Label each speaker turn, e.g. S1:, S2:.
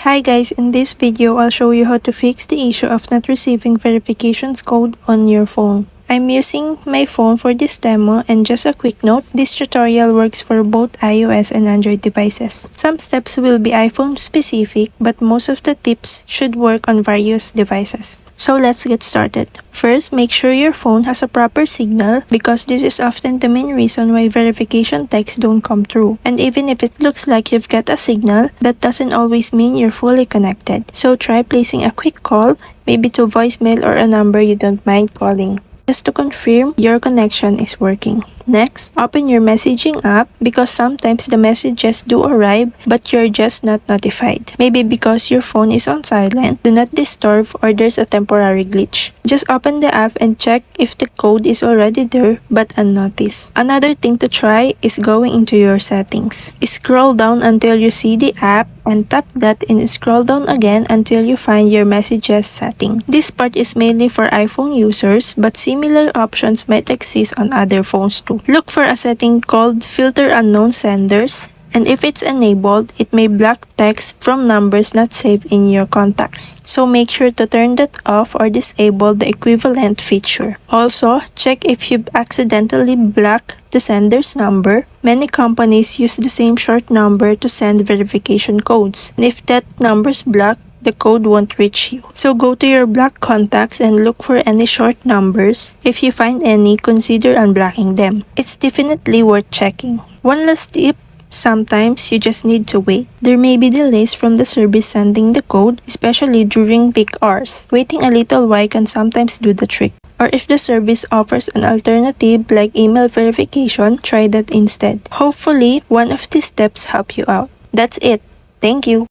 S1: Hi guys, in this video I'll show you how to fix the issue of not receiving verifications code on your phone. I'm using my phone for this demo, and just a quick note, this tutorial works for both iOS and Android devices. Some steps will be iPhone specific, but most of the tips should work on various devices. So let's get started. First, make sure your phone has a proper signal because this is often the main reason why verification texts don't come through. And even if it looks like you've got a signal, that doesn't always mean you're fully connected. So try placing a quick call, maybe to voicemail or a number you don't mind calling, just to confirm your connection is working. Next, open your messaging app because sometimes the messages do arrive but you're just not notified. Maybe because your phone is on silent, do not disturb, or there's a temporary glitch. Just open the app and check if the code is already there but unnoticed. Another thing to try is going into your settings. Scroll down until you see the app and tap that and scroll down again until you find your messages setting. This part is mainly for iPhone users, but similar options might exist on other phones too. Look for a setting called Filter Unknown Senders, and if it's enabled, it may block text from numbers not saved in your contacts. So make sure to turn that off or disable the equivalent feature. Also, check if you've accidentally blocked the sender's number. Many companies use the same short number to send verification codes, and if that number's blocked, the code won't reach you. So go to your blocked contacts and look for any short numbers. If you find any, consider unblocking them. It's definitely worth checking. One last tip, sometimes you just need to wait. There may be delays from the service sending the code, especially during peak hours. Waiting a little while can sometimes do the trick. Or if the service offers an alternative like email verification, try that instead. Hopefully, one of these steps help you out. That's it. Thank you.